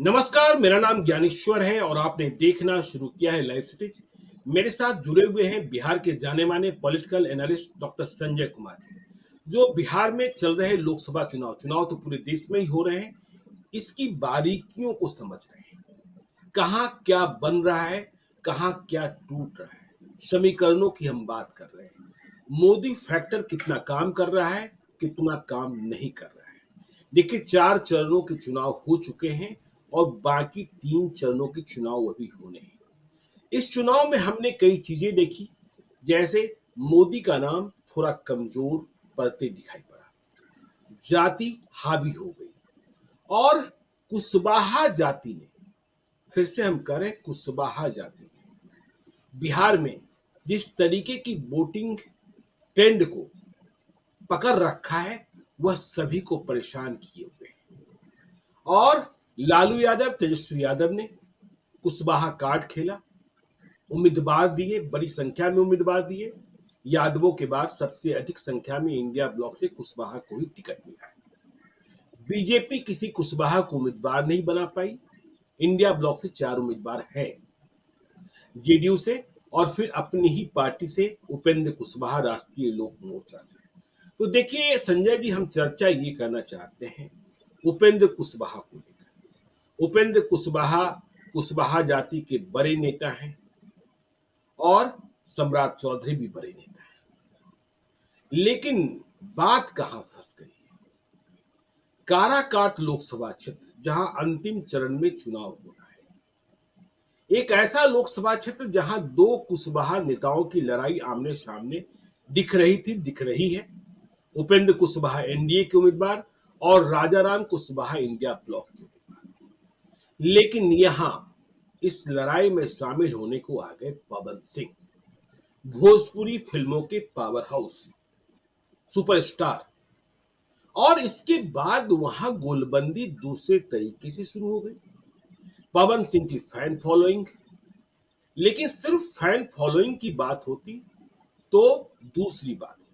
नमस्कार, मेरा नाम ज्ञानेश्वर है और आपने देखना शुरू किया है लाइव सिटीज। मेरे साथ जुड़े हुए हैं बिहार के जाने माने political analyst doctor Sanjay Kumar ji, जो बिहार में चल रहे लोकसभा चुनाव चुनाव तो पूरे देश में ही हो रहे हैं, इसकी बारीकियों को समझ रहे हैं। कहाँ क्या बन रहा है, कहाँ क्या टूट रहा है, समीकरणों की हम बात कर रहे हैं। मोदी फैक्टर कितना काम कर रहा है, कितना काम नहीं कर रहा है। देखिए, 4 चरणों के चुनाव हो चुके हैं और बाकी 3 चरणों के चुनाव अभी होने हैं। इस चुनाव में हमने कई चीजें देखी, जैसे मोदी का नाम थोड़ा कमजोर पड़ते दिखाई पड़ा, जाति हावी हो गई और कुशवाहा जाति ने, फिर से हम कह रहे हैं कुशवाहा जाति ने बिहार में जिस तरीके की वोटिंग ट्रेंड को पकड़ रखा है, वह सभी को परेशान किए हुए है। और लालू यादव, तेजस्वी यादव ने कुशवाहा कार्ड खेला, उम्मीदवार दिए, बड़ी संख्या में उम्मीदवार दिए। यादवों के बाद सबसे अधिक संख्या में इंडिया ब्लॉक से कुशवाहा को ही टिकट मिला है। बीजेपी किसी कुशवाहा को उम्मीदवार नहीं बना पाई। इंडिया ब्लॉक से 4 उम्मीदवार हैं, जेडीयू से और फिर अपनी ही पार्टी से उपेंद्र कुशवाहा राष्ट्रीय लोक मोर्चा से। तो देखिए संजय जी, हम चर्चा ये करना चाहते हैं उपेंद्र कुशवाहा को लेकर। उपेंद्र कुशवाहा कुशवाहा जाति के बड़े नेता हैं और सम्राट चौधरी भी बड़े नेता हैं, लेकिन बात कहां फंस गई है? काराकाट लोकसभा क्षेत्र, जहां अंतिम चरण में चुनाव हो रहा है, एक ऐसा लोकसभा क्षेत्र जहां 2 कुशवाहा नेताओं की लड़ाई आमने सामने दिख रही है। उपेंद्र कुशवाहा एनडीए के उम्मीदवार और राजाराम कुशवाहा इंडिया ब्लॉक के उम्मीदवार। लेकिन यहां इस लड़ाई में शामिल होने को आ गए पवन सिंह, भोजपुरी फिल्मों के पावर हाउस सुपरस्टार। और इसके बाद वहां गोलबंदी दूसरे तरीके से शुरू हो गई। पवन सिंह की फैन फॉलोइंग, लेकिन सिर्फ फैन फॉलोइंग की बात होती तो दूसरी बात होती,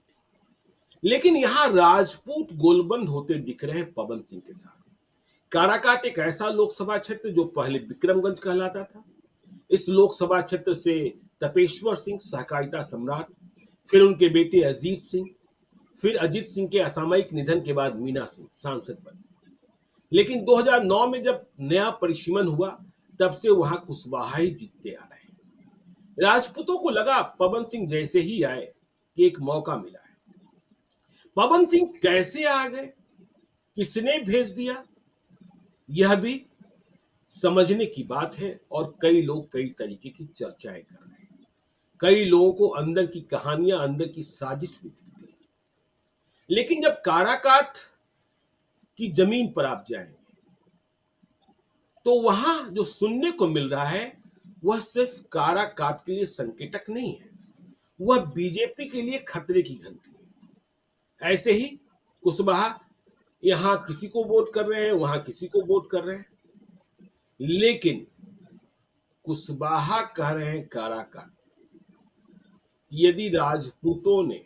लेकिन यहां राजपूत गोलबंद होते दिख रहे हैं पवन सिंह के साथ। काराकाट एक ऐसा लोकसभा क्षेत्र जो पहले विक्रमगंज कहलाता था। इस लोकसभा क्षेत्र से तपेश्वर सिंह सहकारिता सम्राट, फिर उनके बेटे अजीत सिंह, फिर अजीत सिंह के असामयिक निधन के बाद मीना सिंह सांसद बने। लेकिन 2009 में जब नया परिसीमन हुआ, तब से वहां कुशवाहा ही जीतते आ रहे हैं। राजपूतों को लगा पवन सिंह जैसे ही आए कि एक मौका मिला है। पवन सिंह कैसे आ गए, किसने भेज दिया, यह भी समझने की बात है और कई लोग कई तरीके की चर्चाएं कर रहे हैं। कई लोगों को अंदर की कहानियां, अंदर की साजिश भी दिखती है। लेकिन जब काराकाट की जमीन पर आप जाएंगे तो वहां जो सुनने को मिल रहा है वह सिर्फ काराकाट के लिए संकेतक नहीं है, वह बीजेपी के लिए खतरे की घंटी है। ऐसे ही कुशवाहा यहां किसी को वोट कर रहे हैं, वहां किसी को वोट कर रहे हैं, लेकिन कुशवाहा कह रहे हैं काराकाट, यदि राजपूतों ने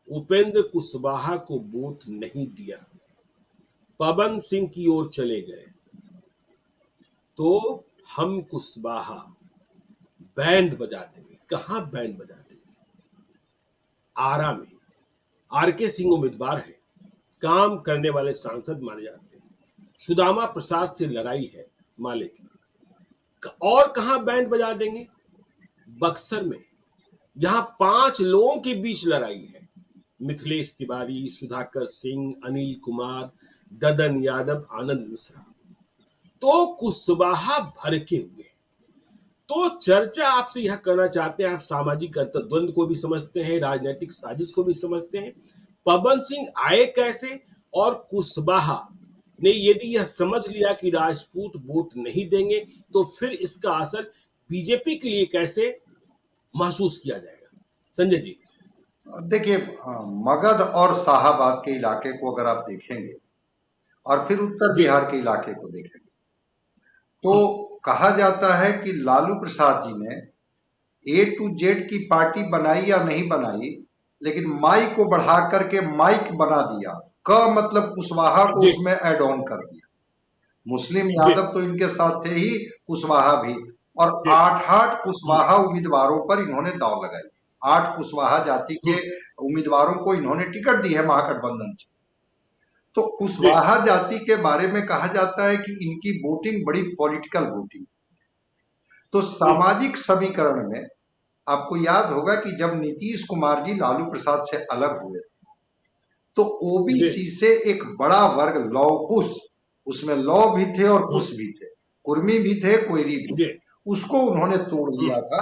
उपेंद्र कुशवाहा को वोट नहीं दिया, पवन सिंह की ओर चले गए, तो हम कुशवाहा बैंड बजा देंगे। कहां बैंड बजा देंगे? आरा में आरके सिंह उम्मीदवार है, काम करने वाले सांसद माने जाते हैं। सुदामा प्रसाद से लड़ाई है माले की। और कहां बैंड बजा देंगे? बक्सर में, जहां 5 लोगों के बीच लड़ाई है, मिथिलेश तिवारी, सुधाकर सिंह, अनिल कुमार, ददन यादव, आनंद मिश्रा। तो कुशवाहा भड़के हुए। तो चर्चा आपसे यह करना चाहते हैं, आप सामाजिक अंतर्द्वंद को भी समझते हैं, राजनीतिक साजिश को भी समझते हैं। पवन सिंह आए कैसे, और कुशवाहा ने यदि यह समझ लिया कि राजपूत वोट नहीं देंगे, तो फिर इसका असर बीजेपी के लिए कैसे महसूस किया जाएगा? संजय जी। देखिए, मगध और शाहाबाद के इलाके को अगर आप देखेंगे और फिर उत्तर जी। बिहार के इलाके को देखेंगे, तो कहा जाता है कि लालू प्रसाद जी ने ए टू जेड की पार्टी बनाई या नहीं बनाई, लेकिन माई को बढ़ा करके माइक बना दिया। क मतलब कुशवाहा को जी। उसमें ऐड ऑन कर दिया। मुस्लिम जी यादव तो इनके साथ थे ही, कुशवाहा भी। और जी 8-8 हम्म कुशवाहा उम्मीदवारों पर इन्होंने दांव लगाई। 8 कुशवाहा जाति के हम्म, उम्मीदवारों को इन्होंने टिकट दी है महागठबंधन से। तो जी कुशवाहा जाति के बारे में कहा जाता है कि इनकी वोटिंग बड़ी पॉलिटिकल वोटिंग। तो हम्म सामाजिक समीकरण में आपको याद होगा कि जब नीतीश कुमार जी लालू प्रसाद से अलग हुए तो जी ओबीसी से एक बड़ा वर्ग लौ कुश, उसमें लौ भी थे और हम्म कुश भी थे, कुर्मी भी थे, कोयरी भी जी थे, उसको उन्होंने तोड़ हम्म दिया था।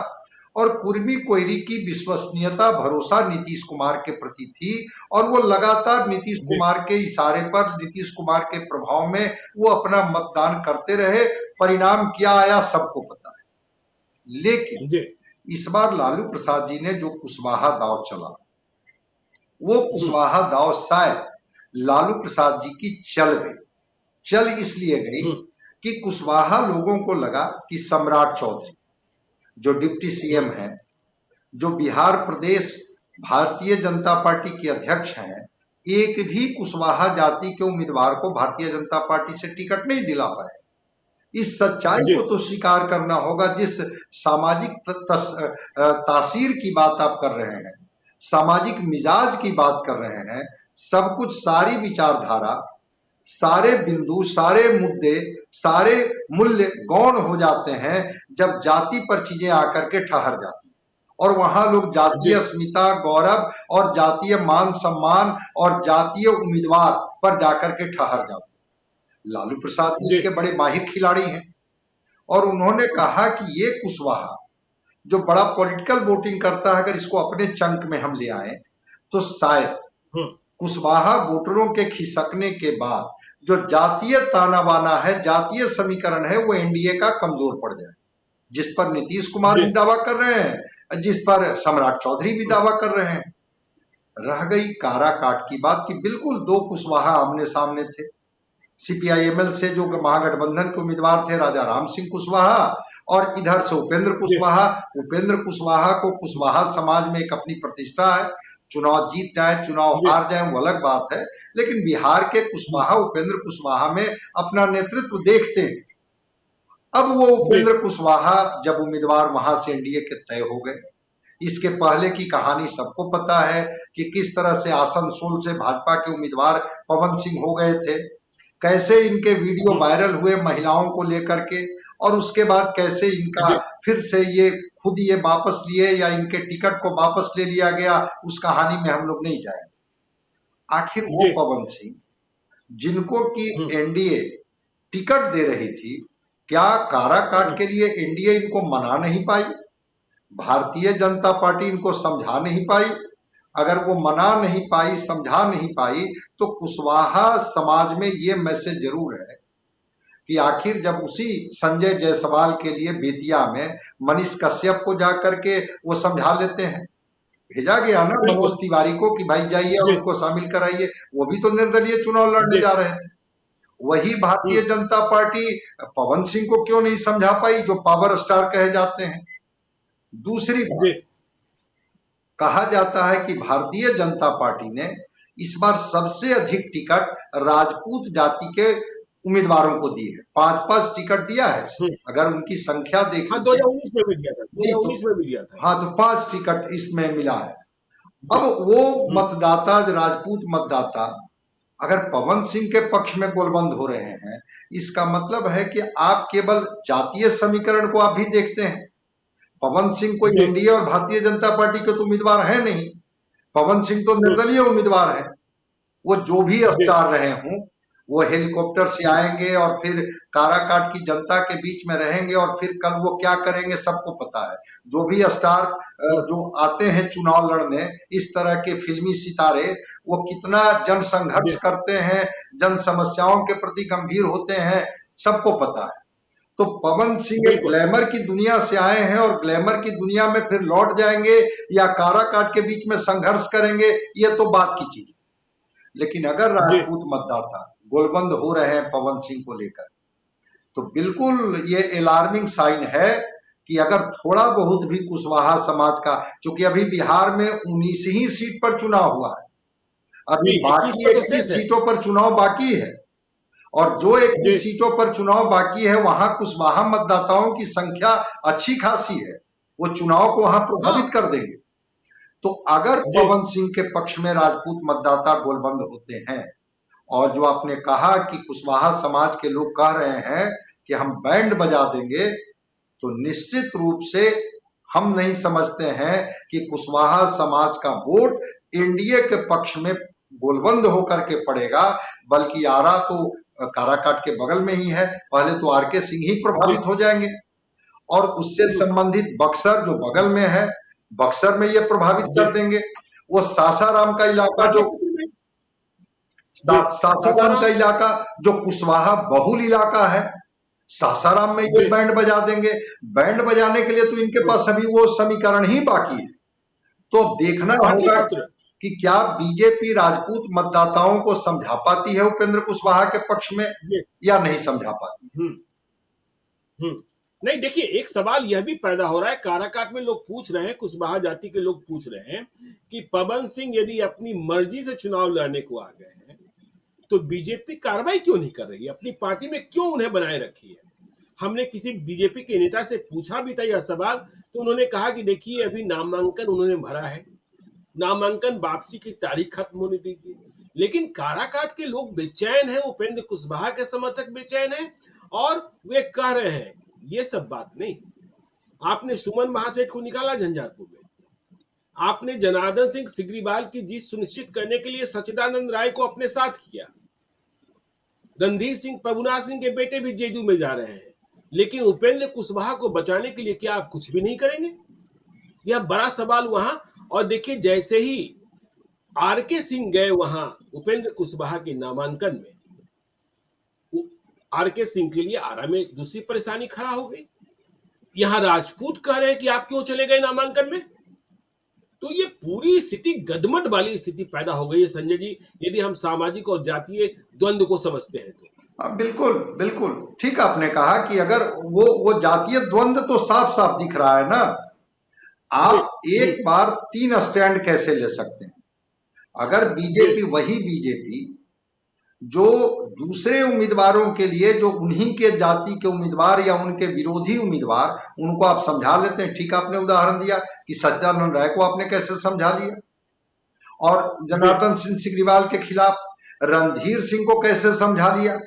और कुर्मी कोयरी की विश्वसनीयता, भरोसा नीतीश कुमार के प्रति थी। और वो लगातार नीतीश जी कुमार के इशारे पर, नीतीश कुमार के प्रभाव में वो अपना मतदान करते रहे। परिणाम क्या आया सबको पता है। लेकिन जी इस बार लालू प्रसाद जी ने जो कुशवाहा दांव चला, वो हम्म कुशवाहा दांव शायद लालू प्रसाद जी की चल गई। चल इसलिए गई हम्म कि कुशवाहा लोगों को लगा कि सम्राट चौधरी जो डिप्टी सीएम हम्म है, जो बिहार प्रदेश भारतीय जनता पार्टी के अध्यक्ष हैं, एक भी कुशवाहा जाति के उम्मीदवार को भारतीय जनता पार्टी से टिकट नहीं दिला पाए। इस सच्चाई जी को तो स्वीकार करना होगा। जिस सामाजिक तासीर की बात आप कर रहे हैं, सामाजिक मिजाज की बात कर रहे हैं, सब कुछ, सारी विचारधारा, सारे बिंदु, सारे मुद्दे, सारे मूल्य गौण हो जाते हैं जब जाति पर चीजें आकर के ठहर जाती हैं। और वहां लोग जी जातीय अस्मिता, गौरव और जातीय मान सम्मान और जातीय उम्मीदवार पर जाकर के ठहर जाते हैं। लालू प्रसाद जी जी इसके बड़े माहिर खिलाड़ी हैं। और उन्होंने कहा कि ये कुशवाहा जो बड़ा पॉलिटिकल वोटिंग करता है, अगर इसको अपने चंक में हम ले आए तो शायद हम्म कुशवाहा वोटरों के खिसकने के बाद जो जातीय ताना बाना है, जातीय समीकरण है, वो एनडीए का कमजोर पड़ जाए, जिस पर नीतीश कुमार जी भी दावा कर रहे हैं, जिस पर सम्राट चौधरी भी हम्म दावा कर रहे हैं। रह गई काराकाट की बात कि बिल्कुल दो कुशवाहा आमने सामने थे। सीपीआईएमएल से जो महागठबंधन के उम्मीदवार थे, राजा राम सिंह कुशवाहा, और इधर से उपेंद्र जी कुशवाहा। उपेंद्र कुशवाहा को कुशवाहा समाज में एक अपनी प्रतिष्ठा है। चुनाव जीत जाए, चुनाव जी हार जाए, वो अलग बात है। लेकिन बिहार के हम्म कुशवाहा, उपेंद्र कुशवाहा में अपना नेतृत्व देखते हैं। अब वो जी उपेंद्र कुशवाहा जब उम्मीदवार वहां से एनडीए के तय हो गए, इसके पहले की कहानी सबको पता है कि किस तरह से आसनसोल से भाजपा के उम्मीदवार पवन सिंह हो गए थे, कैसे इनके वीडियो हम्म वायरल हुए महिलाओं को लेकर के, और उसके बाद कैसे इनका जी फिर से ये खुद ये वापस लिए या इनके टिकट को वापस ले लिया गया, उस कहानी में हम लोग नहीं जाएंगे। आखिर वो जी पवन सिंह जिनको कि हम्म एनडीए टिकट दे रही थी, क्या काराकाट हम्म के लिए एनडीए इनको मना नहीं पाई? भारतीय जनता पार्टी इनको समझा नहीं पाई? अगर वो मना नहीं पाई, समझा नहीं पाई, तो कुशवाहा समाज में ये मैसेज जरूर है कि आखिर जब उसी संजय जायसवाल के लिए बेतिया में मनीष कश्यप को जाकर के वो समझा लेते हैं, भेजा गया ना मनोज बिल्कुल तिवारी को कि भाई जाइए जी उनको शामिल कराइए, वो भी तो निर्दलीय चुनाव लड़ने जी जा रहे थे। वही भारतीय हम्म जनता पार्टी पवन सिंह को क्यों नहीं समझा पाई, जो पावर स्टार कहे जाते हैं? दूसरी बात, जी कहा जाता है कि भारतीय जनता पार्टी ने इस बार सबसे अधिक टिकट राजपूत जाति के उम्मीदवारों को दी है। 5-5 टिकट दिया है। हम्म अगर उनकी संख्या देख हाँ लीजिए, 2019 में भी दिया था नहीं तो 2019 में भी दिया था हाँ, तो 5 टिकट इसमें मिला है। जी अब वो हम्म मतदाता, राजपूत मतदाता, अगर पवन सिंह के पक्ष में गोलबंद हो रहे हैं, इसका मतलब है कि आप केवल जातीय समीकरण को आप भी देखते हैं। पवन सिंह कोई जी एनडीए और भारतीय जनता पार्टी के तो उम्मीदवार है नहीं। पवन सिंह तो हम्म निर्दलीय उम्मीदवार है। वो जो भी जी स्टार रहे हों, वो हेलीकॉप्टर से आएंगे और फिर काराकाट की जनता के बीच में रहेंगे, और फिर कल वो क्या करेंगे सबको पता है। जो भी स्टार हम्म जो आते हैं चुनाव लड़ने, इस तरह के फिल्मी सितारे, वो कितना जन संघर्ष जी करते हैं, जन समस्याओं के प्रति गंभीर होते हैं, सबको पता है। तो पवन सिंह एक बिल्कुल ग्लैमर की दुनिया से आए हैं और ग्लैमर की दुनिया में फिर लौट जाएंगे या काराकाट के बीच में संघर्ष करेंगे, ये तो बात की चीज। लेकिन अगर जी राजपूत मतदाता गोलबंद हो रहे हैं पवन सिंह को लेकर, तो बिल्कुल ये अलार्मिंग साइन है कि अगर थोड़ा बहुत भी कुशवाहा समाज का, क्योंकि अभी बिहार में 19 ही सीट पर चुनाव हुआ है, जी अभी 21 बाकी पर तो 21 शेष है सीटों पर चुनाव बाकी है। और जो जी 21 सीटों पर चुनाव बाकी है वहां कुशवाहा मतदाताओं की संख्या अच्छी खासी है, वो चुनाव को वहां प्रभावित हाँ कर देंगे। तो अगर जी पवन सिंह के पक्ष में राजपूत मतदाता गोलबंद होते हैं, और जो आपने कहा कि कुशवाहा समाज के लोग कह रहे हैं कि हम बैंड बजा देंगे, तो निश्चित रूप से हम नहीं समझते हैं कि कुशवाहा समाज का वोट एनडीए के पक्ष में गोलबंद होकर के पड़ेगा, बल्कि आरा तो काराकाट के बगल में ही है, पहले तो आरके सिंह ही जी प्रभावित हो जाएंगे, और उससे संबंधित बक्सर जो बगल में है, बक्सर में ये प्रभावित जी कर देंगे। वो सासाराम का इलाका जो पाटलिपुत्र में जी सासाराम का सासाराम इलाका जो कुशवाहा बहुल इलाका है, सासाराम में ये जी बैंड बजा देंगे। बैंड बजाने के लिए तो इनके पास अभी वो समीकरण ही बाकी है। तो देखना होगा पाटलिपुत्र कि क्या बीजेपी राजपूत मतदाताओं को समझा पाती है उपेंद्र कुशवाहा के पक्ष में, जी या नहीं समझा पाती। हम्म हम्म नहीं देखिए, एक सवाल यह भी पैदा हो रहा है, काराकाट में लोग पूछ रहे हैं, कुशवाहा जाति के लोग पूछ रहे हैं कि पवन सिंह यदि अपनी मर्जी से चुनाव लड़ने को आ गए हैं तो बीजेपी कार्रवाई क्यों नहीं कर रही है, अपनी पार्टी में क्यों उन्हें बनाए रखी है। हमने किसी बीजेपी के नेता से पूछा भी था यह सवाल, तो उन्होंने कहा कि देखिए अभी नामांकन उन्होंने भरा है, नामांकन वापसी की तारीख खत्म होने दीजिए। लेकिन काराकाट के लोग बेचैन हैं, उपेंद्र कुशवाहा के समर्थक बेचैन हैं, और वे कह रहे हैं ये सब बात नहीं। आपने सुमन महासेठ को निकाला झंझारपुर में, आपने जनार्दन सिंह सिग्रीवाल की जीत सुनिश्चित करने के लिए सच्चिदानंद राय को अपने साथ किया, रणधीर सिंह प्रभुनाथ सिंह के बेटे भी जेडीयू में जा रहे हैं, लेकिन उपेंद्र कुशवाहा को बचाने के लिए क्या आप कुछ भी नहीं करेंगे? यह बड़ा सवाल वहां। और देखिए जैसे ही आरके सिंह गए वहां उपेंद्र कुशवाहा के नामांकन में, आरके सिंह के लिए आरा में दूसरी परेशानी खड़ा हो गई। यहां राजपूत कह रहे हैं कि आप क्यों चले गए नामांकन में। तो ये पूरी स्थिति गदमट वाली स्थिति पैदा हो गई है संजय जी, यदि हम सामाजिक और जातीय द्वंद्व को समझते हैं तो। बिल्कुल बिल्कुल ठीक आपने कहा कि अगर वो जातीय द्वंद्व तो साफ साफ दिख रहा है ना। आप एक बार 3 स्टैंड कैसे ले सकते हैं? अगर बीजेपी वही बीजेपी जो दूसरे उम्मीदवारों के लिए, जो उन्हीं के जाति के उम्मीदवार या उनके विरोधी उम्मीदवार, उनको आप समझा लेते हैं। ठीक आपने उदाहरण दिया कि सच्चिदानंद राय को आपने कैसे समझा लिया, और जनार्दन सिंह सिग्रीवाल के खिलाफ रणधीर सिंह को कैसे समझा लिया।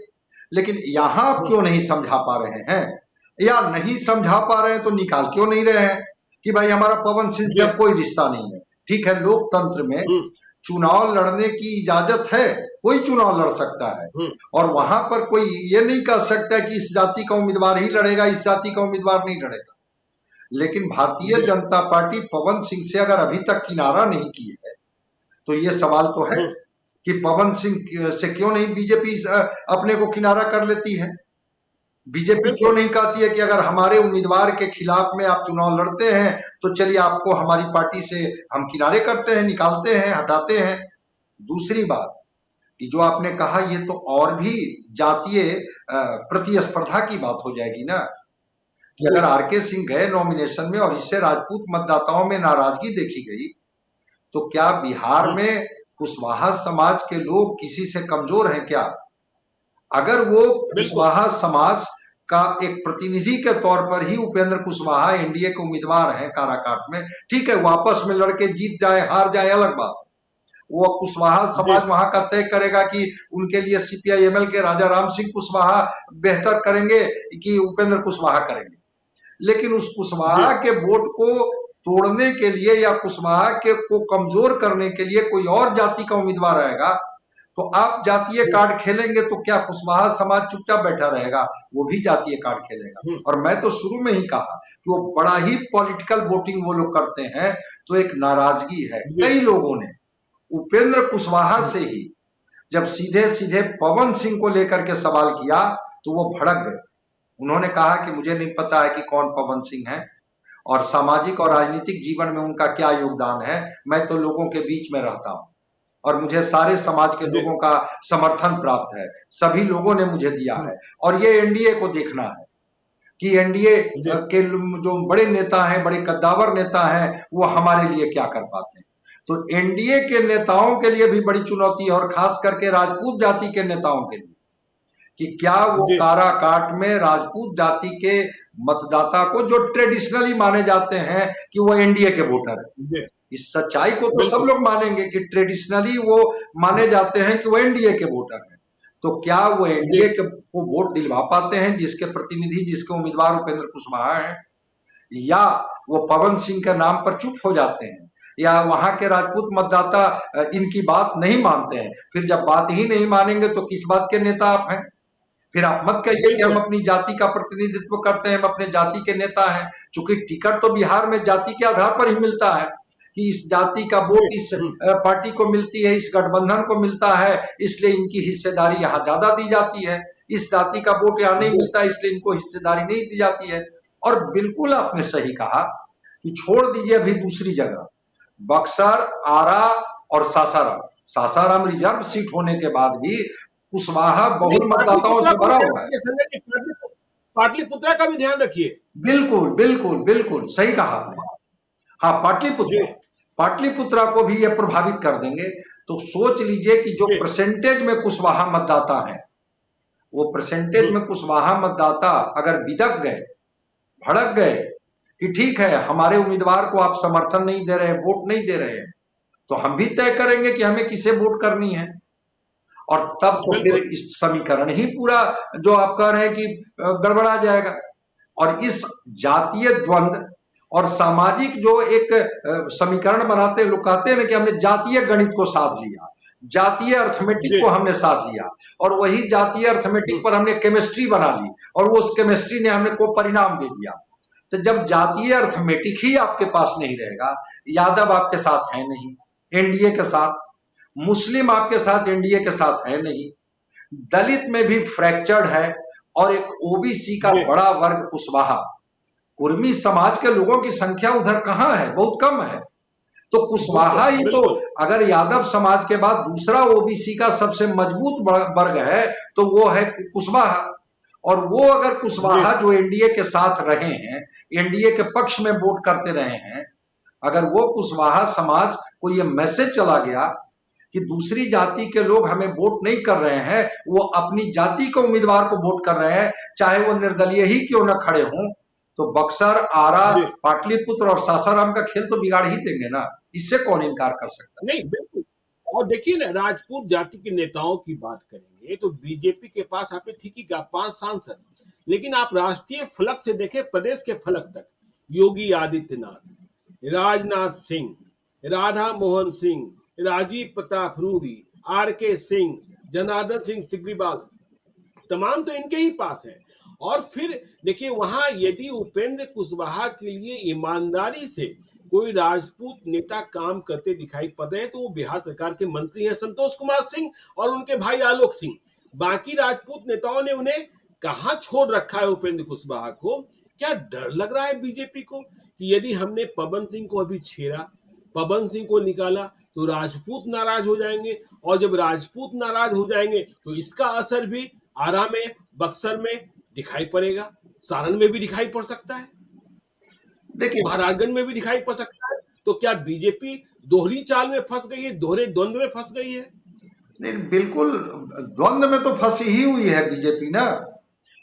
लेकिन यहां आप क्यों नहीं समझा पा रहे हैं, या नहीं समझा पा रहे हैं तो निकाल क्यों नहीं रहे हैं कि भाई हमारा पवन सिंह से अब कोई रिश्ता नहीं है। ठीक है, लोकतंत्र में चुनाव लड़ने की इजाजत है, कोई चुनाव लड़ सकता है, और वहां पर कोई ये नहीं कह सकता कि इस जाति का उम्मीदवार ही लड़ेगा, इस जाति का उम्मीदवार नहीं लड़ेगा। लेकिन भारतीय जनता पार्टी पवन सिंह से अगर अभी तक किनारा नहीं की है, तो ये सवाल तो है कि पवन सिंह से क्यों नहीं बीजेपी अपने को किनारा कर लेती है। बीजेपी क्यों नहीं कहती है कि अगर हमारे उम्मीदवार के खिलाफ में आप चुनाव लड़ते हैं तो चलिए आपको हमारी पार्टी से हम किनारे करते हैं, निकालते हैं, हटाते हैं। दूसरी बात कि जो आपने कहा, ये तो और भी जातीय प्रतिस्पर्धा की बात हो जाएगी ना, कि अगर आरके सिंह गए नॉमिनेशन में और इससे राजपूत मतदाताओं में नाराजगी देखी गई, तो क्या बिहार में कुशवाहा समाज के लोग किसी से कमजोर हैं क्या? अगर वो कुशवाहा समाज का एक प्रतिनिधि के तौर पर ही उपेंद्र कुशवाहा एनडीए के उम्मीदवार हैं काराकाट में, ठीक है, वापस में लड़के जीत जाए हार जाए अलग बात, वो कुशवाहा समाज वहां का तय करेगा कि उनके लिए सीपीआईएमएल के राजा राम सिंह कुशवाहा बेहतर करेंगे कि उपेंद्र कुशवाहा करेंगे। लेकिन उस कुशवाहा के वोट को तोड़ने के लिए या कुशवाहा के को कमजोर करने के लिए कोई और जाति का उम्मीदवार आएगा, तो आप जातीय कार्ड खेलेंगे तो क्या कुशवाहा समाज चुपचाप बैठा रहेगा? वो भी जातीय कार्ड खेलेगा। और मैं तो शुरू में ही कहा कि वो बड़ा ही पॉलिटिकल वोटिंग वो लोग करते हैं। तो एक नाराजगी है, कई लोगों ने उपेंद्र कुशवाहा से ही जब सीधे सीधे पवन सिंह को लेकर के सवाल किया तो वो भड़क गए। उन्होंने कहा कि मुझे नहीं पता है कि कौन पवन सिंह है और सामाजिक और राजनीतिक जीवन में उनका क्या योगदान है। मैं तो लोगों के बीच में रहता हूं और मुझे सारे समाज के लोगों का समर्थन प्राप्त है, सभी लोगों ने मुझे दिया है, और ये एनडीए को देखना है कि एनडीए के जो बड़े नेता हैं, बड़े कद्दावर नेता हैं, वो हमारे लिए क्या कर पाते हैं। तो एनडीए के नेताओं के लिए भी बड़ी चुनौती है, और खास करके राजपूत जाति के नेताओं के लिए, कि क्या वो जी काराकाट में राजपूत जाति के मतदाता को, जो ट्रेडिशनली माने जाते हैं कि वो एनडीए के वोटर है, जी इस सच्चाई को तो सब बिल्कुल लोग मानेंगे कि ट्रेडिशनली वो माने जाते हैं कि वो एनडीए के वोटर हैं, तो क्या वो जी एनडीए के को वोट दिलवा पाते हैं जिसके प्रतिनिधि, जिसके उम्मीदवार उपेंद्र कुशवाहा हैं, या वो पवन सिंह के नाम पर चुप हो जाते हैं, या वहां के राजपूत मतदाता इनकी बात नहीं मानते हैं? फिर जब बात ही नहीं मानेंगे तो किस बात के नेता आप हैं? फिर आप मत कहिए कि हम बिल्कुल अपनी जाति का प्रतिनिधित्व करते हैं, हम अपने जाति के नेता हैं। चूंकि टिकट तो बिहार में जाति के आधार पर ही मिलता है कि इस जाति का जी वोट इस पार्टी को मिलती है, इस गठबंधन को मिलता है, इसलिए इनकी हिस्सेदारी यहाँ ज्यादा दी जाती है। इस जाति का वोट यहाँ नहीं जी मिलता, इसलिए इनको हिस्सेदारी नहीं दी जाती है। और बिल्कुल आपने सही कहा कि छोड़ दीजिए अभी दूसरी जगह, बक्सर, आरा और सासाराम, सासाराम रिजर्व सीट होने के बाद भी कुशवाहा नहीं, बहुल मतदाताओं पाटलिपुत्रा से को भरा भी ध्यान हुआ है। रखिए संजय जी, पाटलिपुत्रा का भी ध्यान रखिए। बिल्कुल बिल्कुल बिल्कुल सही कहा आपने। हाँ, जी पाटलिपुत्र, पाटलिपुत्रा को भी ये प्रभावित कर देंगे। तो सोच लीजिए कि जो जी परसेंटेज में कुशवाहा मतदाता है, वो परसेंटेज में कुशवाहा मतदाता अगर बिदक गए, भड़क गए कि ठीक है हमारे उम्मीदवार को आप समर्थन नहीं दे रहे हैं, वोट नहीं दे रहे हैं, तो हम भी तय करेंगे कि हमें किसे वोट करनी है। और तब तो फिर बिल्कुल इस समीकरण ही पूरा जो आप कह रहे हैं कि गड़बड़ा जाएगा। और इस जातीय द्वंद्व और सामाजिक जो एक समीकरण बनाते, लोग कहते हैं ना कि हमने जातीय गणित को साध लिया, जातीय अर्थमेटिक जी को हमने साध लिया, और वही जातीय अर्थमेटिक पर हमने केमिस्ट्री बना ली, और वो उस केमिस्ट्री ने हमें को परिणाम दे दिया। तो जब जातीय अर्थमेटिक ही आपके पास नहीं रहेगा, यादव आपके साथ है नहीं एनडीए के साथ, मुस्लिम आपके साथ एनडीए के साथ है नहीं, दलित में भी फ्रैक्चर्ड है, और एक ओबीसी का जी बड़ा वर्ग कुशवाहा, कुर्मी समाज के लोगों की संख्या उधर कहां है, बहुत कम है। तो कुशवाहा बिल्कुल ही तो, बिल्कुल अगर यादव समाज के बाद दूसरा ओबीसी का सबसे मजबूत वर्ग है तो वो है कुशवाहा। और वो अगर जी कुशवाहा जो एनडीए के साथ रहे हैं, एनडीए के पक्ष में वोट करते रहे हैं, अगर वो कुशवाहा समाज को ये मैसेज चला गया कि दूसरी जाति के लोग हमें वोट नहीं कर रहे हैं, वो अपनी जाति के उम्मीदवार को वोट कर रहे हैं, चाहे वो निर्दलीय ही क्यों न खड़े हों, तो बक्सर, आरा, जी पाटलिपुत्र और सासाराम का खेल तो बिगाड़ ही देंगे ना। इससे कौन इनकार कर सकता नहीं बिल्कुल। और देखिए ना, राजपूत जाति के नेताओं की बात करेंगे तो बीजेपी के पास आपने ठीक ही कहा 5 सांसद, लेकिन आप राष्ट्रीय फलक से देखें, प्रदेश के फलक तक, योगी आदित्यनाथ, राजनाथ सिंह, राधा मोहन सिंह, राजीव प्रताप रूडी, आर के सिंह, जनार्दन सिंह सिग्रीवाल, तमाम तो इनके ही पास है। और फिर देखिए वहां यदि उपेंद्र कुशवाहा के लिए ईमानदारी से कोई राजपूत नेता काम करते दिखाई पड़ रहे हैं तो वो बिहार सरकार के मंत्री हैं संतोष कुमार सिंह और उनके भाई आलोक सिंह। बाकी राजपूत नेताओं ने उन्हें कहां छोड़ रखा है उपेंद्र कुशवाहा को? क्या डर लग रहा है बीजेपी को कि यदि हमने पवन सिंह को अभी छेड़ा, पवन सिंह को निकाला तो राजपूत नाराज हो जाएंगे, और जब राजपूत नाराज हो जाएंगे तो इसका असर भी आरा में, बक्सर में दिखाई पड़ेगा, सारण में भी दिखाई पड़ सकता है, देखिए। महाराजगंज में भी दिखाई पड़ सकता है। तो क्या बीजेपी दोहरी चाल में फंस गई है, दोहरे द्वंद्व में फंस गई है? नहीं, बिल्कुल द्वंद्व में तो फंसी ही हुई है बीजेपी ना।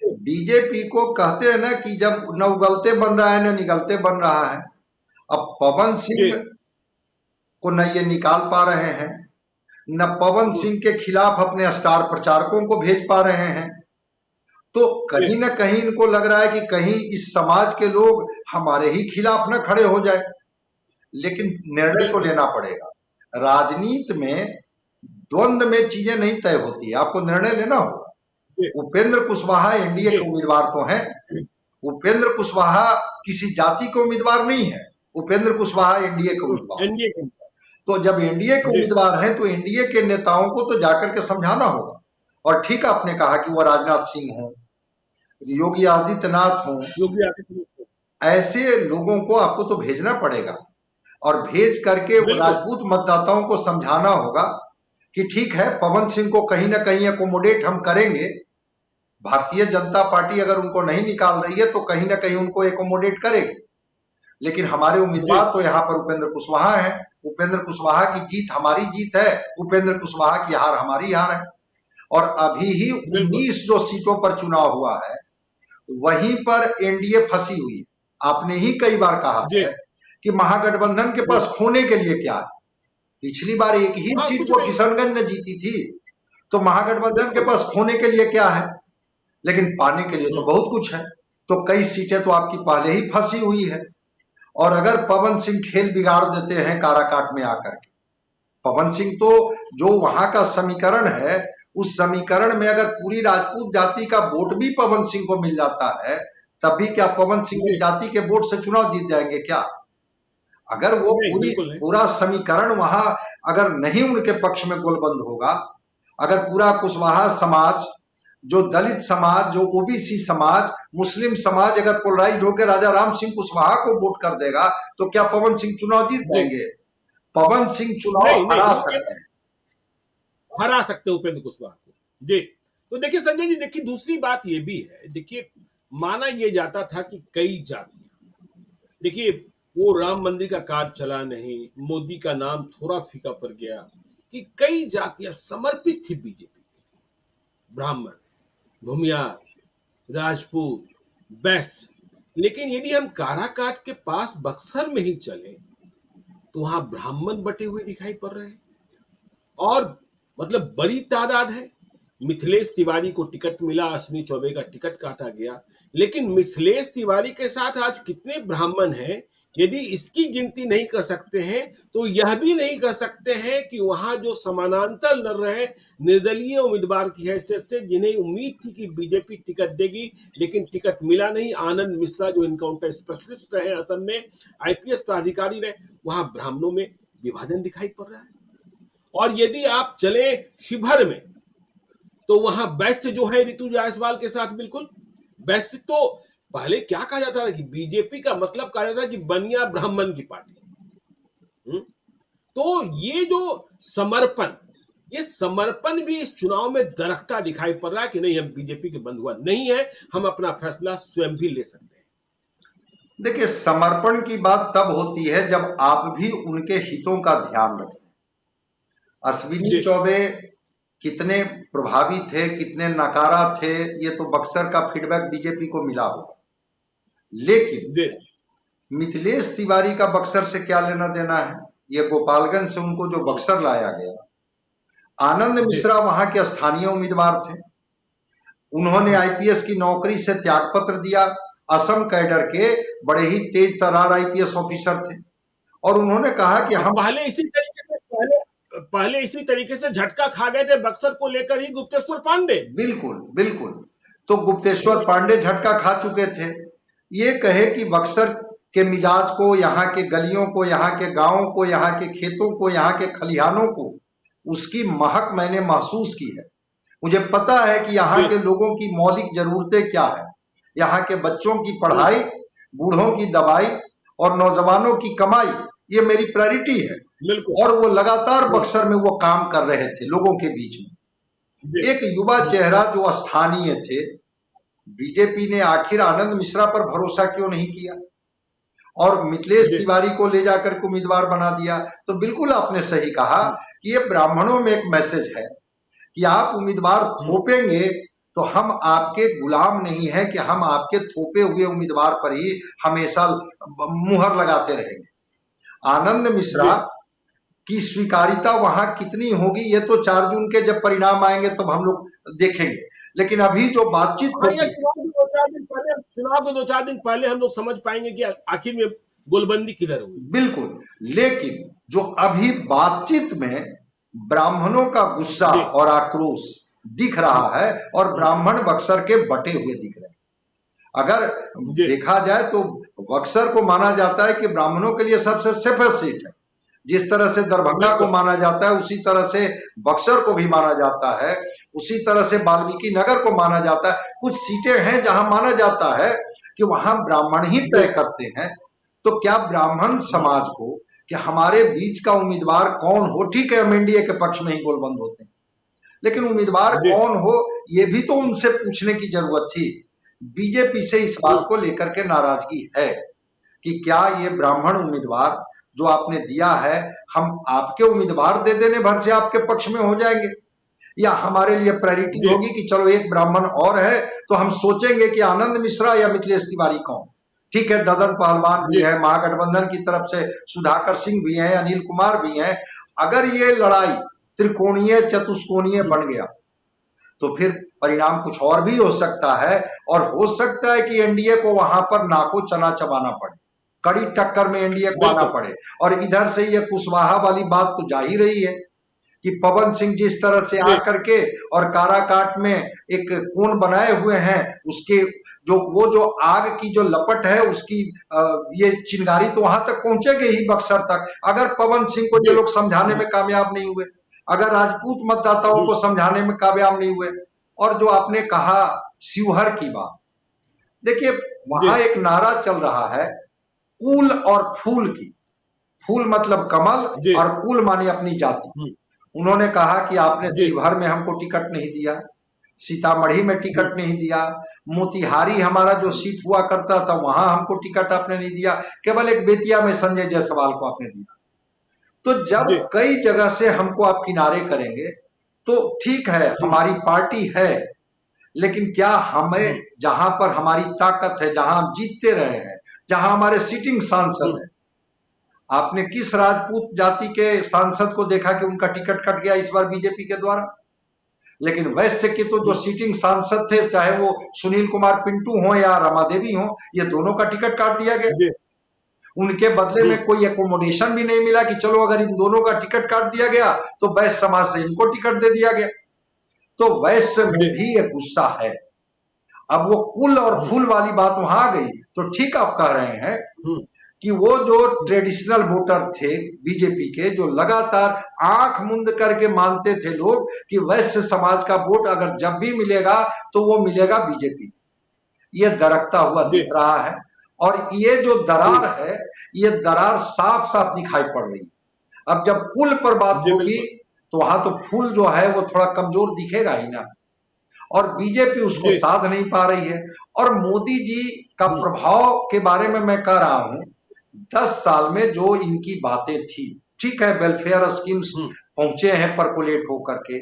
बीजेपी को कहते हैं ना कि जब न उगलते बन रहा है न निगलते बन रहा है। अब पवन जी सिंह को न ये निकाल पा रहे हैं, न पवन सिंह के खिलाफ अपने स्टार प्रचारकों को भेज पा रहे हैं, तो जी कहीं ना कहीं इनको लग रहा है कि कहीं इस समाज के लोग हमारे ही खिलाफ न खड़े हो जाए। लेकिन निर्णय तो बिल्कुल लेना पड़ेगा। राजनीति में द्वंद्व में चीजें नहीं तय होती है, आपको निर्णय लेना होगा। जी उपेंद्र कुशवाहा एनडीए जी के उम्मीदवार तो हैं, उपेंद्र कुशवाहा किसी जाति के उम्मीदवार नहीं है, उपेंद्र कुशवाहा एनडीए के उम्मीदवार। एनडीए के। तो जब एनडीए के जी उम्मीदवार हैं तो एनडीए के नेताओं को तो जाकर के समझाना होगा। और ठीक आपने कहा कि वो राजनाथ सिंह हो, योगी आदित्यनाथ हो, योगी आदित्यनाथ। ऐसे लोगों को आपको तो भेजना पड़ेगा, और भेज करके बिल्कुल राजपूत मतदाताओं को समझाना होगा कि ठीक है पवन सिंह को कहीं ना कहीं एकोमोडेट हम करेंगे। भारतीय जनता पार्टी अगर उनको नहीं निकाल रही है तो कहीं ना कहीं उनको एकोमोडेट करेगी, लेकिन हमारे जी उम्मीदवार तो यहाँ पर उपेंद्र कुशवाहा है। उपेंद्र कुशवाहा की जीत हमारी जीत है, उपेंद्र कुशवाहा की हार हमारी हार है। और अभी ही बिल्कुल 19 जो सीटों पर चुनाव हुआ है वहीं पर एनडीए फंसी हुई है। आपने ही कई बार कहा जी। है कि महागठबंधन के पास खोने के लिए क्या है। पिछली बार एक ही हाँ, सीट कुछ वो नहीं। किशनगंज में जीती थी, तो महागठबंधन के बिल्कुल। पास खोने के लिए क्या है, लेकिन पाने के लिए तो हम्म। बहुत कुछ है। तो कई सीटें तो आपकी पहले ही फंसी हुई है। और अगर पवन सिंह खेल बिगाड़ देते हैं काराकाट में आकर के, पवन सिंह तो जो वहां का समीकरण है, उस समीकरण में अगर पूरी राजपूत जाति का वोट भी पवन सिंह को मिल जाता है, तब भी क्या पवन सिंह की जी। जाति के वोट से चुनाव जीत जाएंगे क्या? अगर वो नहीं, बिल्कुल नहीं। पूरा समीकरण वहां अगर नहीं उनके पक्ष में गोलबंद होगा, अगर पूरा कुशवाहा समाज, जो दलित समाज, जो ओबीसी समाज, मुस्लिम समाज अगर पोलराइज होकर राजा राम सिंह कुशवाहा को वोट कर देगा, तो क्या पवन सिंह चुनाव जीत जी। जाएंगे? पवन सिंह चुनाव नहीं, नहीं, हरा वो सकते हैं। हरा सकते हैं उपेंद्र कुशवाहा को। जी। तो देखिए संजय जी, देखिए दूसरी बात ये भी है, देखिए माना ये जाता था कि कई जातियां, देखिए वो राम मंदिर का कार्य चला नहीं, मोदी का नाम थोड़ा फीका पड़ गया, कि कई जातियां समर्पित थी बीजेपी, ब्राह्मण, भूमियार, राजपूत, बैश्य। लेकिन यदि हम काराकाट के पास बक्सर में ही चले, तो वहां ब्राह्मण बटे हुए दिखाई पड़ रहे हैं, और मतलब बड़ी तादाद है। मिथिलेश तिवारी को टिकट मिला, अश्विनी चौबे का टिकट काटा गया, लेकिन मिथिलेश तिवारी के साथ आज कितने ब्राह्मण हैं, यदि इसकी गिनती नहीं कर सकते हैं, तो यह भी नहीं कर सकते हैं कि वहां जो समानांतर लड़ रहे निर्दलीय उम्मीदवार की हैसियत से, जिन्हें उम्मीद थी कि बीजेपी टिकट देगी, लेकिन टिकट मिला नहीं। आनंद मिश्रा जो इनकाउंटर स्पेशलिस्ट रहे, असम में आईपीएस प्राधिकारी रहे, वहां ब्राह्मणों में विभाजन दिखाई पड़ रहा है। और यदि आप चले शिवहर में, तो वहां वैश्य जो है ऋतु जायसवाल के साथ, बिल्कुल वैश्य तो पहले क्या कहा जाता था कि बीजेपी का मतलब कहा जाता था कि बनिया ब्राह्मण की पार्टी। तो ये जो समर्पण, ये समर्पण भी इस चुनाव में दरकता दिखाई पड़ रहा है कि नहीं, हम बीजेपी के बंधुआ नहीं है, हम अपना फैसला स्वयं भी ले सकते हैं। देखिए, समर्पण की बात तब होती है जब आप भी उनके हितों का ध्यान रखें। अश्विनी जी। चौबे कितने प्रभावी थे, कितने नकारा थे, ये तो बक्सर का फीडबैक बीजेपी को मिला होगा। लेकिन जी। मिथिलेश तिवारी का बक्सर से क्या लेना देना है? ये गोपालगंज से उनको जो बक्सर लाया गया, आनंद जी। मिश्रा वहां के स्थानीय उम्मीदवार थे, उन्होंने आईपीएस की नौकरी से त्यागपत्र दिया। असम कैडर के बड़े ही तेज तर्रार आईपीएस ऑफिसर थे, और उन्होंने कहा कि हम पहले इसी तरीके से झटका खा गए थे बक्सर को लेकर ही गुप्तेश्वर पांडे। बिल्कुल बिल्कुल, तो गुप्तेश्वर पांडे झटका खा चुके थे। ये कहे कि बक्सर के मिजाज को, यहाँ के गलियों को, यहाँ के गांवों को, यहाँ के खेतों को, यहाँ के खलिहानों को, उसकी महक मैंने महसूस की है। मुझे पता है कि यहाँ के लोगों की मौलिक जरूरतें क्या है। यहाँ के बच्चों की पढ़ाई, बूढ़ों की दवाई और नौजवानों की कमाई, ये मेरी प्रायोरिटी है। बिल्कुल। और वो लगातार बक्सर में वो काम कर रहे थे लोगों के बीच में। एक युवा चेहरा जो स्थानीय थे, बीजेपी ने आखिर आनंद मिश्रा पर भरोसा क्यों नहीं किया और मिथिलेश तिवारी को ले जाकर के उम्मीदवार बना दिया? तो बिल्कुल आपने सही कहा कि ये ब्राह्मणों में एक मैसेज है कि आप उम्मीदवार थोपेंगे तो हम आपके गुलाम नहीं है, कि हम आपके थोपे हुए उम्मीदवार पर ही हमेशा मुहर लगाते रहेंगे। आनंद मिश्रा की स्वीकारिता वहां कितनी होगी, ये तो 4 जून के जब परिणाम आएंगे तब हम लोग देखेंगे। लेकिन अभी जो बातचीत होगी, चुनाव के 2-4 दिन पहले हम लोग समझ पाएंगे कि आखिर में गोलबंदी किधर हुई। बिल्कुल, लेकिन जो अभी बातचीत में ब्राह्मणों का गुस्सा और आक्रोश दिख रहा है, और ब्राह्मण बक्सर के बटे हुए दिख रहे हैं। अगर देखा जाए तो बक्सर को माना जाता है कि ब्राह्मणों के लिए सबसे सेफेस्ट सीट है। जिस तरह से दरभंगा को माना जाता है, उसी तरह से बक्सर को भी माना जाता है, उसी तरह से वाल्मीकि नगर को माना जाता है। कुछ सीटें हैं जहां माना जाता है कि वहां ब्राह्मण ही तय करते हैं। तो क्या ब्राह्मण समाज को कि हमारे बीच का उम्मीदवार कौन हो, ठीक है हम एनडीए के पक्ष में ही गोलबंद होते हैं, लेकिन उम्मीदवार कौन हो ये भी तो उनसे पूछने की जरूरत थी। बीजेपी से इस बात को लेकर के नाराजगी है कि क्या ये ब्राह्मण उम्मीदवार जो आपने दिया है, हम आपके उम्मीदवार दे देने भर से आपके पक्ष में हो जाएंगे। या हमारे लिए प्रायोरिटी होगी कि चलो एक ब्राह्मण और है तो हम सोचेंगे कि आनंद मिश्रा या मिथिलेश तिवारी कौन? ठीक है, ददन पहलवान भी है, महागठबंधन की तरफ से सुधाकर सिंह भी हैं, अनिल कुमार भी हैं। अगर ये लड़ाई त्रिकोणीय चतुष्कोणीय बन गया तो फिर परिणाम कुछ और भी हो सकता है, और हो सकता है कि एनडीए को वहां पर नाको चना चबाना पड़े, कड़ी टक्कर में एनडीए को आना पड़े। और इधर से ये कुशवाहा वाली बात तो जा ही रही है कि पवन सिंह जिस तरह से आकर के और काराकाट में एक कोण बनाए हुए हैं, उसके जो आग की जो लपट है उसकी ये चिंगारी तो वहां तक पहुंचेगी ही, बक्सर तक। अगर पवन सिंह को ये लोग समझाने में कामयाब नहीं हुए, अगर राजपूत मतदाताओं को समझाने में कामयाब नहीं हुए, और जो आपने कहा शिवहर की बात, देखिए वहां एक नारा चल रहा है कुल और फूल की। फूल मतलब कमल और कुल माने अपनी जाति। उन्होंने कहा कि आपने शिवहर में हमको टिकट नहीं दिया, सीतामढ़ी में टिकट नहीं दिया, मोतिहारी हमारा जो सीट हुआ करता था वहां हमको टिकट आपने नहीं दिया, केवल एक बेतिया में संजय जायसवाल को आपने दिया। तो जब कई जगह से हमको आप किनारे करेंगे तो ठीक है, हमारी पार्टी है, लेकिन क्या हमें जहां पर हमारी ताकत है, जहां हम जीतते रहे हैं, जहां हमारे सिटिंग सांसद है, आपने किस राजपूत जाति के सांसद को देखा कि उनका टिकट कट गया इस बार बीजेपी के द्वारा? लेकिन वैश्य के तो जो सिटिंग सांसद थे, चाहे वो सुनील कुमार पिंटू हो या रमा देवी हो, ये दोनों का टिकट काट दिया गया। उनके बदले में कोई एकोमोडेशन भी नहीं मिला कि चलो अगर इन दोनों का टिकट काट दिया गया तो वैश्य समाज से इनको टिकट दे दिया गया। तो वैश्य में भी एक गुस्सा है। अब वो कुल और फूल वाली बात वहां आ गई तो ठीक आप कह रहे हैं कि वो जो ट्रेडिशनल वोटर थे बीजेपी के, जो लगातार आंख मूंद करके मानते थे लोग कि वैश्य समाज का वोट अगर जब भी मिलेगा तो वो मिलेगा बीजेपी, ये दरकता हुआ दिख रहा है। और ये जो दरार है, ये दरार साफ साफ दिखाई पड़ रही है। अब जब पुल पर बात होगी तो वहां तो फूल जो है वो थोड़ा कमजोर दिखेगा ही ना, और बीजेपी उसको साध नहीं पा रही है। और मोदी जी का प्रभाव के बारे में मैं कह रहा हूं, 10 साल में जो इनकी बातें थी, ठीक है वेलफेयर स्कीम्स पहुंचे हैं परकोलेट होकर के,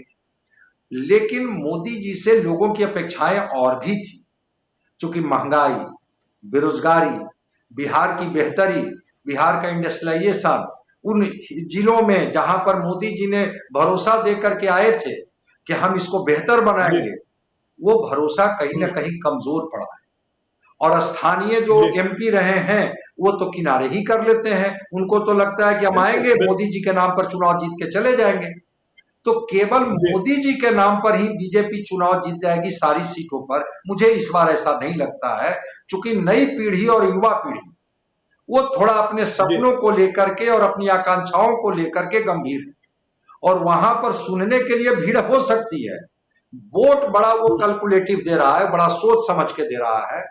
लेकिन मोदी जी से लोगों की अपेक्षाएं और भी थी। चूंकि महंगाई, बेरोजगारी, बिहार की बेहतरी, बिहार का इंडस्ट्रियलाइजेशन, उन जिलों में जहां पर मोदी जी ने भरोसा देकर के आए थे कि हम इसको बेहतर बनाएंगे, वो भरोसा कहीं ना कहीं कमजोर पड़ा है। और स्थानीय जो एमपी रहे हैं वो तो किनारे ही कर लेते हैं, उनको तो लगता है कि हम आएंगे मोदी जी के नाम पर चुनाव जीत के चले जाएंगे। तो केवल मोदी जी के नाम पर ही बीजेपी चुनाव जीत जाएगी सारी सीटों पर, मुझे इस बार ऐसा नहीं लगता है। चूंकि नई पीढ़ी और युवा पीढ़ी वो थोड़ा अपने सपनों को लेकर के और अपनी आकांक्षाओं को लेकर के गंभीर है, और वहां पर सुनने के लिए भीड़ हो सकती है। वोट बड़ा वो कैलकुलेटिव दे रहा है, बड़ा सोच समझ के दे रहा है।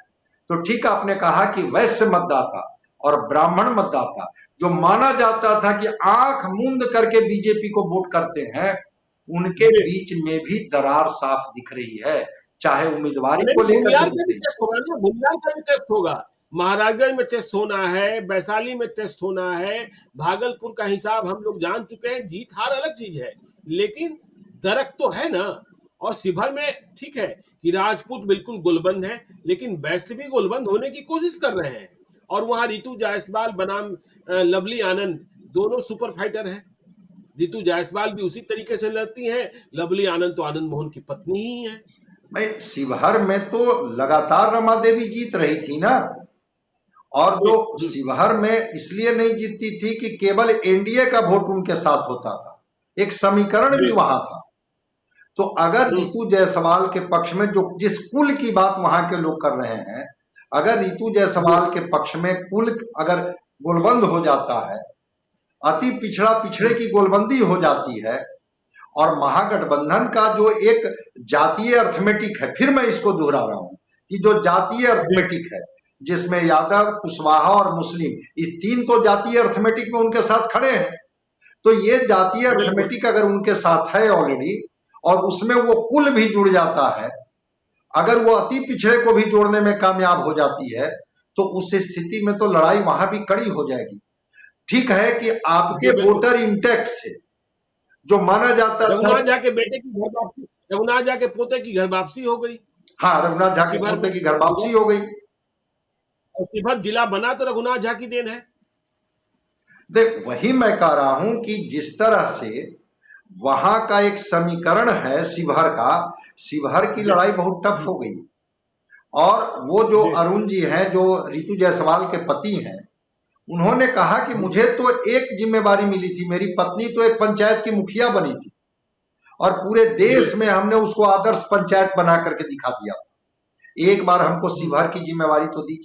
तो ठीक आपने कहा कि वैश्य मतदाता और ब्राह्मण मतदाता जो माना जाता था कि आंख मूंद करके बीजेपी को वोट करते हैं, उनके बीच में भी दरार साफ दिख रही है, चाहे उम्मीदवारी को लेकर भी टेस्ट होगा, महाराजगंज में टेस्ट होना है, वैशाली में टेस्ट होना है, भागलपुर का हिसाब हम लोग जान चुके हैं। जीत हार अलग चीज है, लेकिन दरक तो है ना। और शिवहर में ठीक है कि राजपूत बिल्कुल गोलबंद है, लेकिन वैसे भी गोलबंद होने की कोशिश कर रहे हैं। और वहां रितु जायसवाल बनाम लवली आनंद दोनों सुपर फाइटर हैं। रितु जायसवाल भी उसी तरीके से लड़ती हैं, लवली आनंद तो आनंद मोहन की पत्नी ही है। भाई शिवहर में तो लगातार रमा देवी जीत रही थी ना, और जो शिवहर में इसलिए नहीं जीतती थी कि केवल एनडीए का वोट उनके साथ होता था, एक समीकरण भी वहां था। तो अगर रितु जायसवाल के पक्ष में जो जिस कुल की बात वहां के लोग कर रहे हैं, अगर रितु जायसवाल के पक्ष में कुल अगर गोलबंद हो जाता है, अति पिछड़ा पिछड़े की गोलबंदी हो जाती है, और महागठबंधन का जो एक जातीय अर्थमेटिक है, फिर मैं इसको दोहरा रहा हूं कि जो जातीय अर्थमेटिक है जिसमें यादव, कुशवाहा और मुस्लिम, इस तीन तो जातीय अर्थमेटिक में उनके साथ खड़े हैं। तो ये जातीय अर्थमेटिक अगर उनके साथ है ऑलरेडी, और उसमें वो कुल भी जुड़ जाता है, अगर वो अति पिछड़े को भी जोड़ने में कामयाब हो जाती है, तो उस स्थिति में तो लड़ाई वहां भी कड़ी हो जाएगी। ठीक है कि आपके वोटर इंटैक्ट थे, जो माना जाता था। रघुनाथ झा के बेटे की घर वापसी, रघुनाथ झा के पोते की घर वापसी हो गई हाँ, रघुनाथ झा के शिवहर पोते में। की घर वापसी हो गई। और शिवहर जिला बना तो रघुनाथ झा की देन है। देख, वही मैं कह रहा हूं कि जिस तरह से वहां का एक समीकरण है शिवहर का, शिवहर की लड़ाई बहुत टफ हो गई। और वो जो अरुण जी हैं, जो रितु जायसवाल के पति हैं, उन्होंने कहा कि मुझे तो एक जिम्मेवारी मिली थी, मेरी पत्नी तो एक पंचायत की मुखिया बनी थी और पूरे देश में हमने उसको आदर्श पंचायत बना करके दिखा दिया। एक बार हमको शिवहर की जिम्मेवारी तो दी।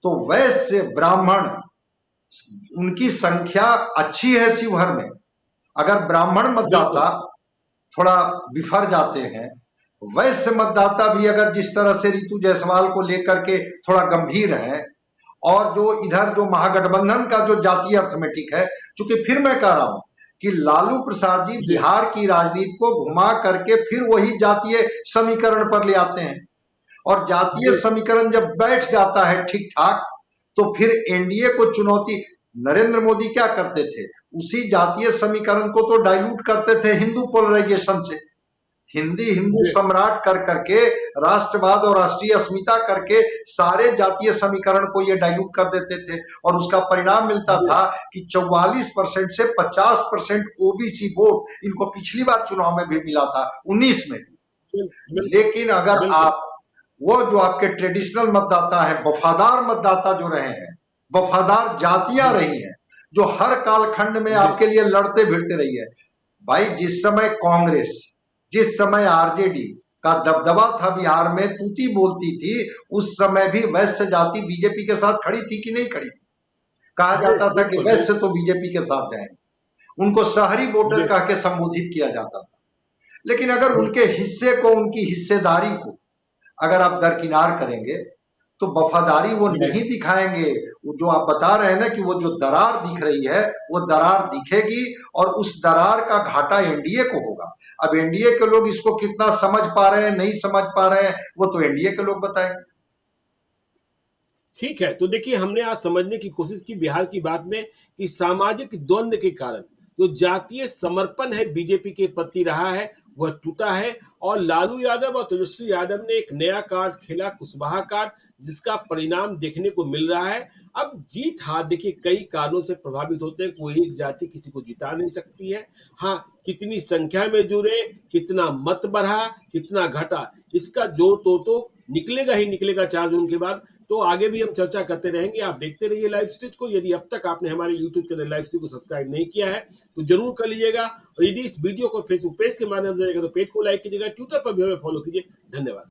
तो वैश्य ब्राह्मण उनकी संख्या अच्छी है शिवहर में। अगर ब्राह्मण मतदाता थोड़ा बिफर जाते हैं, वैश्य मतदाता भी अगर जिस तरह से रितु जायसवाल को लेकर के थोड़ा गंभीर है, और जो इधर जो महागठबंधन का जो जातीय अर्थमेटिक है, चूंकि फिर मैं कह रहा हूं कि लालू प्रसाद जी बिहार की राजनीति को घुमा करके फिर वही जातीय समीकरण पर ले आते हैं, और जातीय समीकरण जब बैठ जाता है ठीक ठाक, तो फिर एनडीए को चुनौती। नरेंद्र मोदी क्या करते थे, उसी जातीय समीकरण को तो डाइल्यूट करते थे हिंदू पोलराइजेशन से, हिंदू सम्राट कर करके, राष्ट्रवाद और राष्ट्रीय अस्मिता करके सारे जातीय समीकरण को ये डाइल्यूट कर देते थे। और उसका परिणाम मिलता था कि 44% से 50% ओबीसी वोट इनको पिछली बार चुनाव में भी मिला था, 19 में। लेकिन अगर आप वो जो आपके ट्रेडिशनल मतदाता है, वफादार मतदाता जो रहे हैं, वफादार जातियां रही हैं, जो हर कालखंड में आपके लिए लड़ते भिड़ते रही है। भाई, जिस समय कांग्रेस, जिस समय आरजेडी का दबदबा था बिहार में, तूती बोलती थी, उस समय भी वैश्य जाति बीजेपी के साथ खड़ी थी कि नहीं खड़ी थी? कहा जाता था कि वैश्य तो बीजेपी के साथ हैं, उनको शहरी वोटर कह के संबोधित किया जाता था। लेकिन अगर उनके हिस्से को, उनकी हिस्सेदारी को अगर आप दरकिनार करेंगे, तो वफादारी वो नहीं दिखाएंगे। वो जो आप बता रहे हैं ना कि वो जो दरार दिख रही है, वो दरार दिखेगी, और उस दरार का घाटा एनडीए को होगा। अब एनडीए के लोग इसको कितना समझ पा रहे हैं, नहीं समझ पा रहे हैं, वो तो एनडीए के लोग बताएंगे। ठीक है, तो देखिए, हमने आज समझने की कोशिश की बिहार की बात में कि सामाजिक द्वंद्व के कारण जो जातीय समर्पण है बीजेपी के प्रति रहा है, वह टूटा है। और लालू यादव और तेजस्वी यादव ने एक नया कार्ड खेला, कुशवाहा कार्ड, जिसका परिणाम देखने को मिल रहा है। अब जीत हार देखिए कई कारणों से प्रभावित होते हैं, कोई एक जाति किसी को जिता नहीं सकती है। हाँ, कितनी संख्या में जुड़े, कितना मत बढ़ा, कितना घटा, इसका जोर तोड़ तो निकलेगा ही निकलेगा 4 जून के बाद। तो आगे भी हम चर्चा करते रहेंगे। आप देखते रहिए लाइव स्टेज को। यदि अब तक आपने हमारे यूट्यूब चैनल लाइव स्टेज को सब्सक्राइब नहीं किया है तो जरूर कर लीजिएगा। और यदि इस वीडियो को फेसबुक पेज के माध्यम से देखिएगा तो पेज को लाइक कीजिएगा, ट्विटर पर भी हमें फॉलो कीजिए। धन्यवाद।